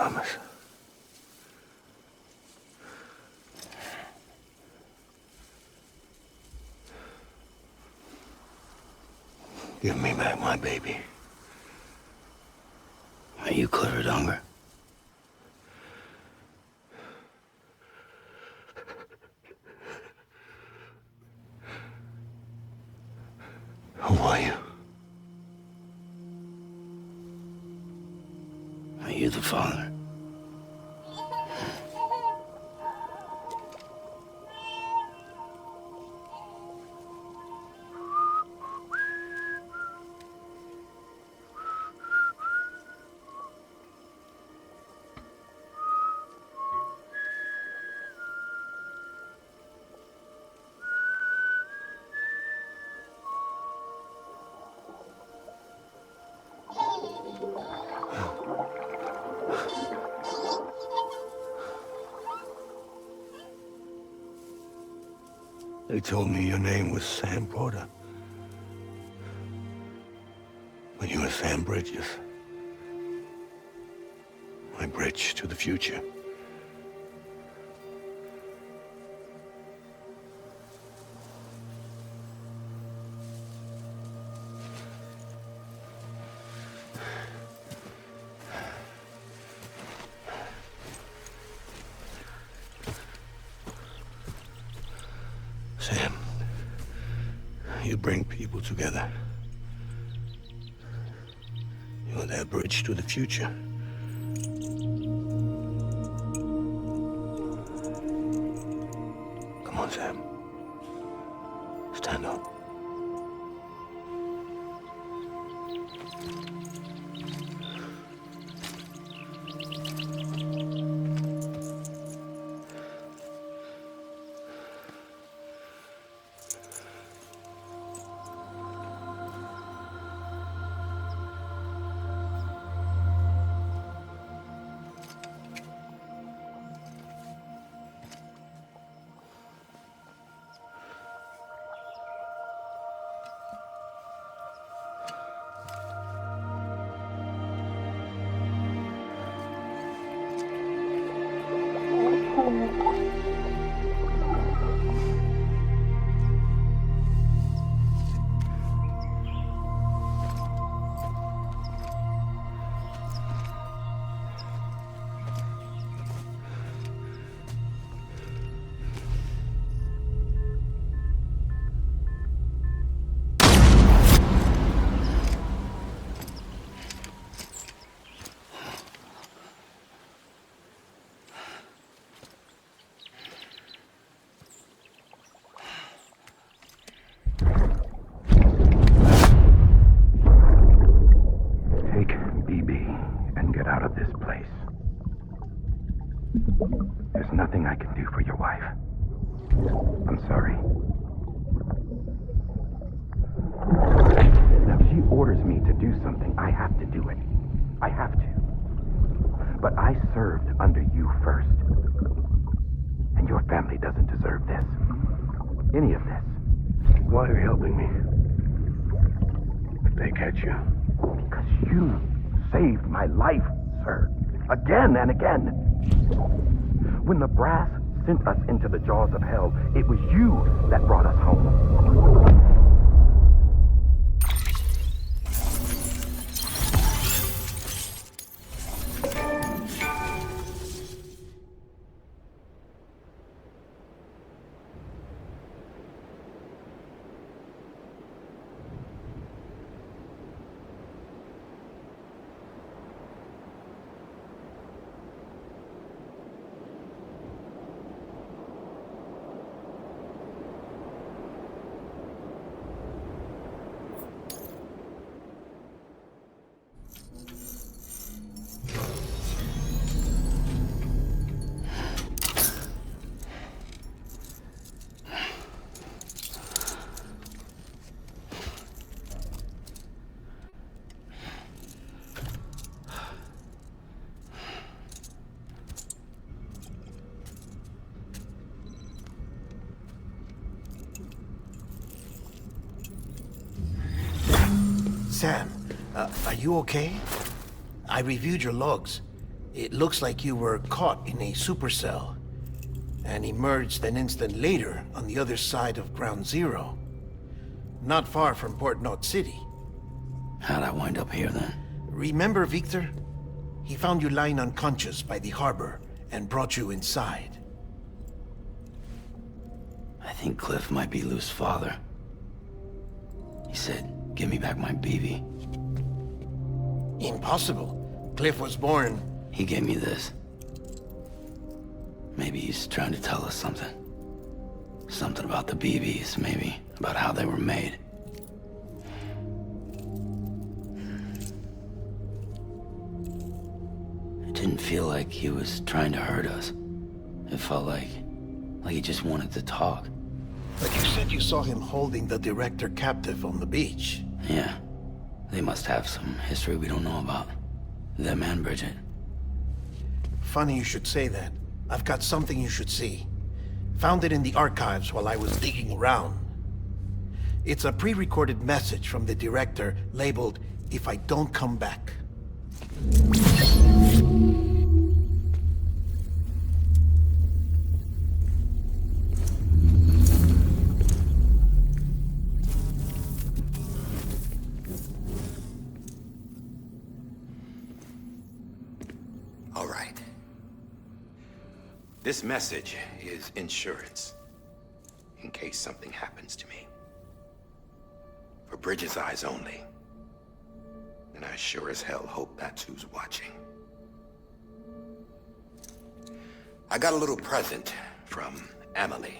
promise. Give me back my baby. Are you Clifford Unger? Who are you? Are you the father? They told me your name was Sam Porter. But you were Sam Bridges. My bridge to the future. Sam, you bring people together. You're their bridge to the future. Come on, Sam. Stand up. Out of this place. There's nothing I can do for your wife. I'm sorry. Now, if she orders me to do something, I have to do it. I have to. But I served under you first. And your family doesn't deserve this. Any of this. Why are you helping me? If they catch you. Because you saved my life, sir. Again and again. When the brass sent us into the jaws of hell, it was you that brought us home. Sam, are you okay? I reviewed your logs. It looks like you were caught in a supercell and emerged an instant later on the other side of Ground Zero. Not far from Port Knot City. How'd I wind up here then? Remember Victor? He found you lying unconscious by the harbor and brought you inside. I think Cliff might be Lou's father. He said, give me back my BB. Impossible. Cliff was born... He gave me this. Maybe he's trying to tell us something. Something about the BBs, maybe. About how they were made. It didn't feel like he was trying to hurt us. It felt like he just wanted to talk. But you said you saw him holding the director captive on the beach. Yeah. They must have some history we don't know about. Them and Bridget. Funny you should say that. I've got something you should see. Found it in the archives while I was digging around. It's a pre-recorded message from the director labeled, "If I don't come back." All right. This message is insurance, in case something happens to me. For Bridget's eyes only. And I sure as hell hope that's who's watching. I got a little present from Emily.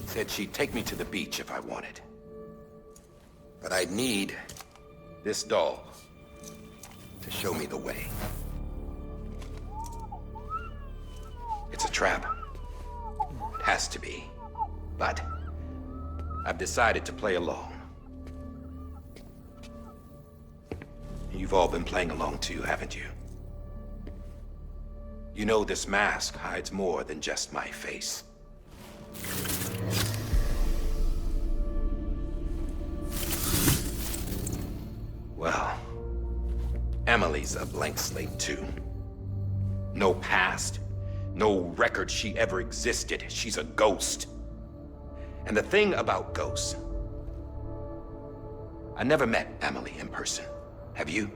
Said she'd take me to the beach if I wanted. But I'd need this doll to show me the way. It's a trap. It has to be. But I've decided to play along. You've all been playing along too, haven't you? You know this mask hides more than just my face. Well, Emily's a blank slate too. No past. No record she ever existed. She's a ghost. And the thing about ghosts, I never met Emily in person. Have you?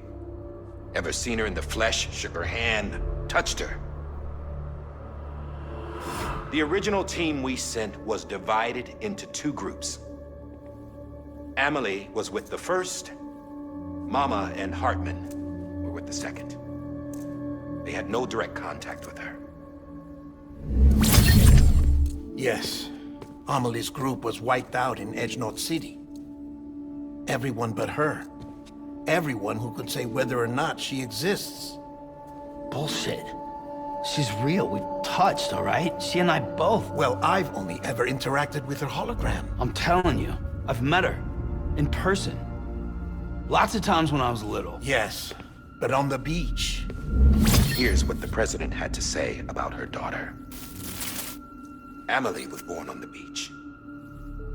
Ever seen her in the flesh, shook her hand, touched her? The original team we sent was divided into two groups. Emily was with the first. Mama and Hartman were with the second. They had no direct contact with her. Yes. Amelie's group was wiped out in Edge Knot City. Everyone but her. Everyone who could say whether or not she exists. Bullshit. She's real. We've touched, all right? She and I both. Well, I've only ever interacted with her hologram. I'm telling you, I've met her. In person. Lots of times when I was little. Yes, but on the beach. Here's what the president had to say about her daughter. Emily was born on the beach.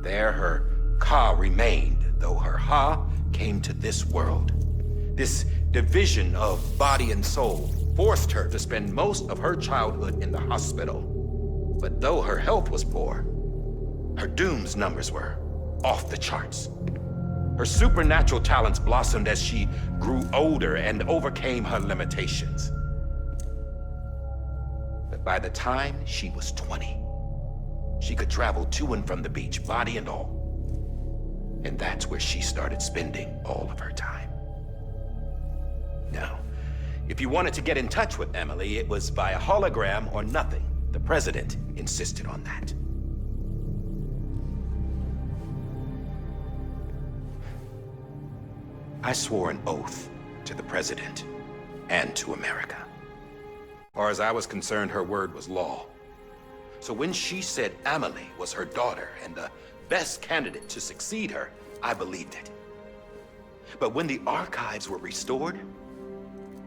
There her Ka remained, though her Ha came to this world. This division of body and soul forced her to spend most of her childhood in the hospital. But though her health was poor, her Doom's numbers were off the charts. Her supernatural talents blossomed as she grew older and overcame her limitations. But by the time she was 20, she could travel to and from the beach, body and all. And that's where she started spending all of her time. Now, if you wanted to get in touch with Emily, it was via hologram or nothing. The president insisted on that. I swore an oath to the president and to America. As far as I was concerned, her word was law. So when she said Emily was her daughter and the best candidate to succeed her, I believed it. But when the archives were restored,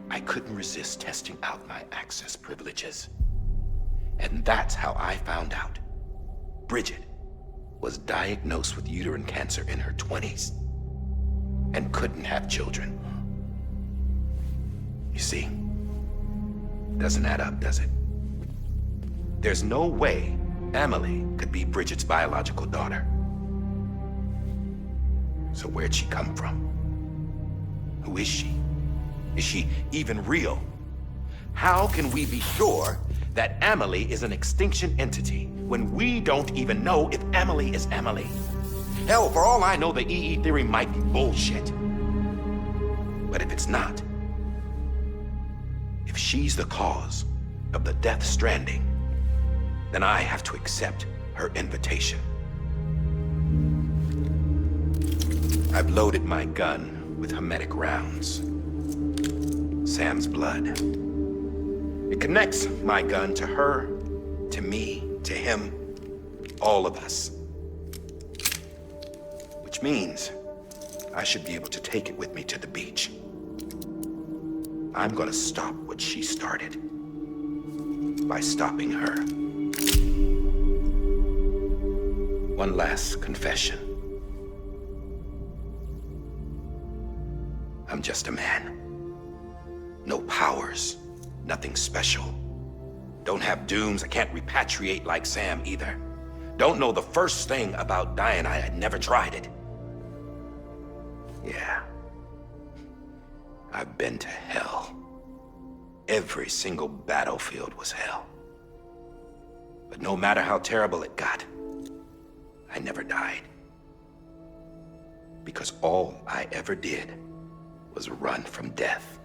I couldn't resist testing out my access privileges. And that's how I found out. Bridget was diagnosed with uterine cancer in her 20s and couldn't have children. You see, Doesn't add up, does it? There's no way Amelie could be Bridget's biological daughter. So where'd she come from? Who is she? Is she even real? How can we be sure that Amelie is an extinction entity when we don't even know if Amelie is Amelie? Hell, for all I know, the EE theory might be bullshit. But if it's not, if she's the cause of the Death Stranding, then I have to accept her invitation. I've loaded my gun with hermetic rounds. Sam's blood. It connects my gun to her, to me, to him, all of us. Which means I should be able to take it with me to the beach. I'm gonna stop what she started by stopping her. One last confession. I'm just a man. No powers, nothing special. Don't have dooms, I can't repatriate like Sam either. Don't know the first thing about dying, I had never tried it. Yeah. I've been to hell. Every single battlefield was hell. But no matter how terrible it got, I never died. Because all I ever did was run from death.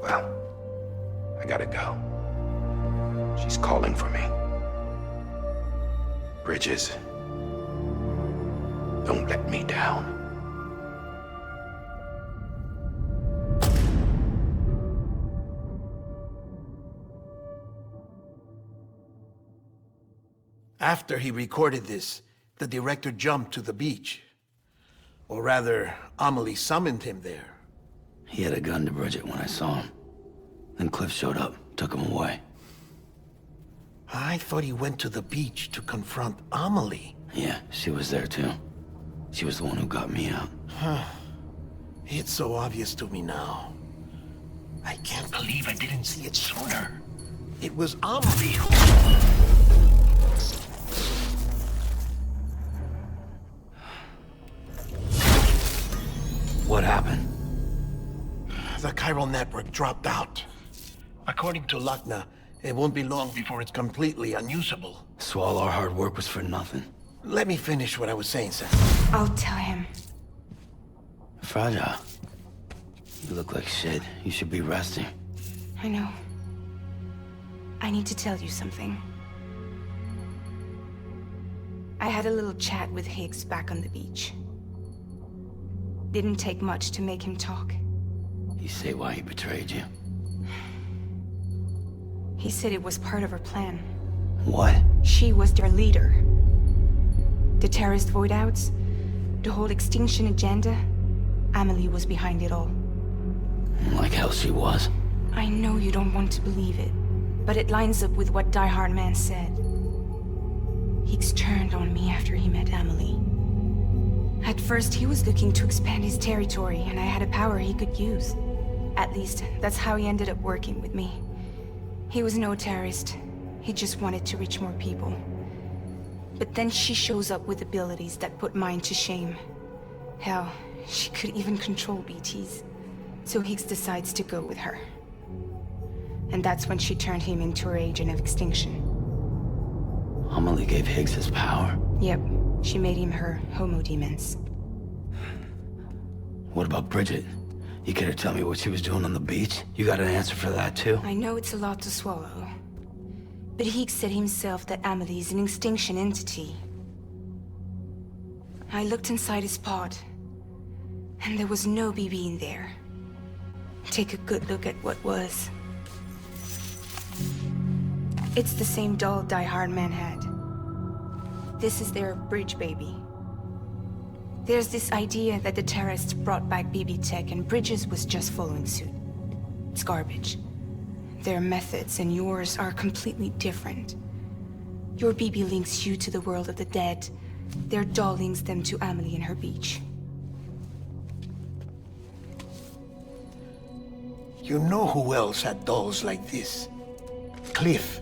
Well, I gotta go. She's calling for me. Bridges, don't let me down. After he recorded this, the director jumped to the beach. Or rather, Amelie summoned him there. He had a gun to Bridget when I saw him. Then Cliff showed up, took him away. I thought he went to the beach to confront Amelie. Yeah, she was there too. She was the one who got me out. It's so obvious to me now. I can't believe I didn't see it sooner. It was Amelie who... What happened? The chiral network dropped out. According to Lachna, it won't be long before it's completely unusable. So all our hard work was for nothing. Let me finish what I was saying, Sam. I'll tell him. Fragile. You look like shit. You should be resting. I know. I need to tell you something. I had a little chat with Higgs back on the beach. Didn't take much to make him talk. You say why he betrayed you? He said it was part of her plan. What? She was their leader. The terrorist void-outs, the whole extinction agenda, Amelie was behind it all. Like hell she was. I know you don't want to believe it, but it lines up with what Die Hard Man said. Higgs turned on me after he met Amelie. At first, he was looking to expand his territory, and I had a power he could use. At least, that's how he ended up working with me. He was no terrorist. He just wanted to reach more people. But then she shows up with abilities that put mine to shame. Hell, she could even control BTs. So Higgs decides to go with her. And that's when she turned him into her agent of extinction. Amelie gave Higgs his power? Yep, she made him her homo demons. What about Bridget? You care to tell me what she was doing on the beach? You got an answer for that too? I know it's a lot to swallow. But Higgs said himself that Amelie is an extinction entity. I looked inside his pod, and there was no BB in there. Take a good look at what was. It's the same doll Die Hard Man had. This is their bridge baby. There's this idea that the terrorists brought back BB tech and Bridges was just following suit. It's garbage. Their methods and yours are completely different. Your BB links you to the world of the dead. Their doll links them to Amelie and her beach. You know who else had dolls like this? Cliff.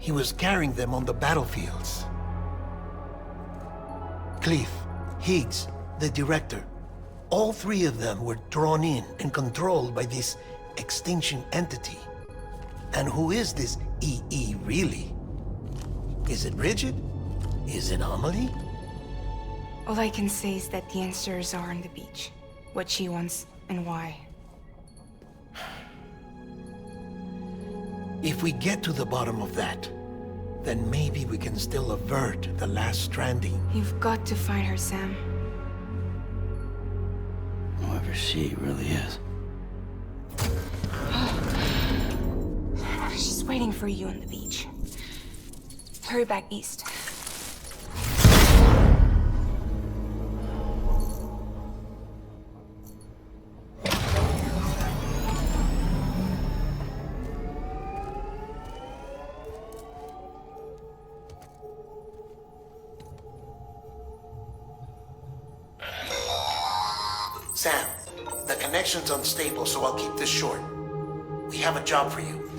He was carrying them on the battlefields. Cliff, Higgs, the director. All three of them were drawn in and controlled by this extinction entity. And who is this EE really? Is it Bridget? Is it Amelie? All I can say is that the answers are on the beach. What she wants and why. If we get to the bottom of that, then maybe we can still avert the last stranding. You've got to find her, Sam. Whoever she really is. She's waiting for you on the beach. Hurry back east. Sam, the connection's unstable, so I'll keep this short. We have a job for you.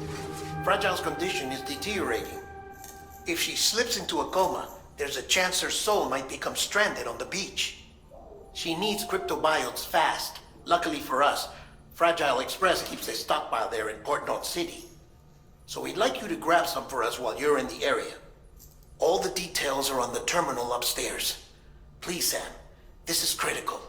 Fragile's condition is deteriorating. If she slips into a coma, there's a chance her soul might become stranded on the beach. She needs cryptobiotes fast. Luckily for us, Fragile Express keeps a stockpile there in Port North City. So we'd like you to grab some for us while you're in the area. All the details are on the terminal upstairs. Please, Sam, this is critical.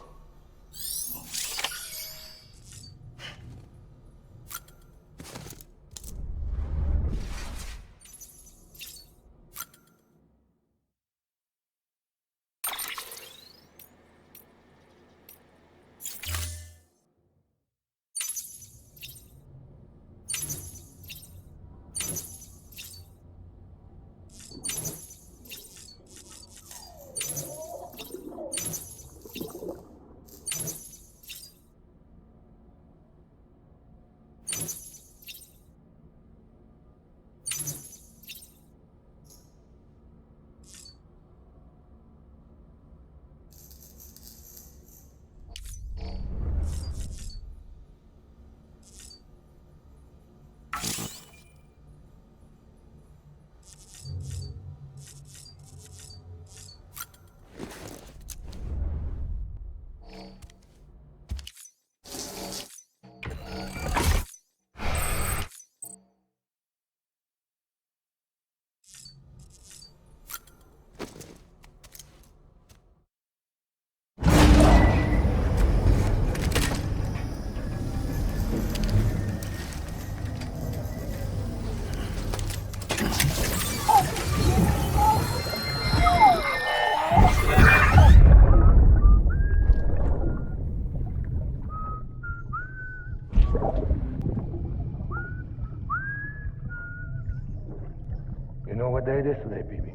You know what day it is today, BB?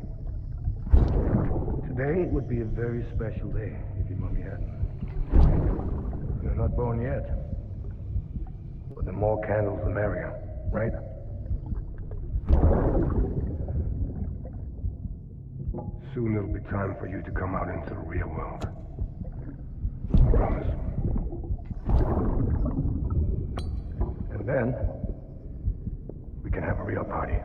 Today would be a very special day if your mommy hadn't. You're not born yet. But the more candles, the merrier, right? Soon it'll be time for you to come out into the real world. I promise. And then, we can have a real party.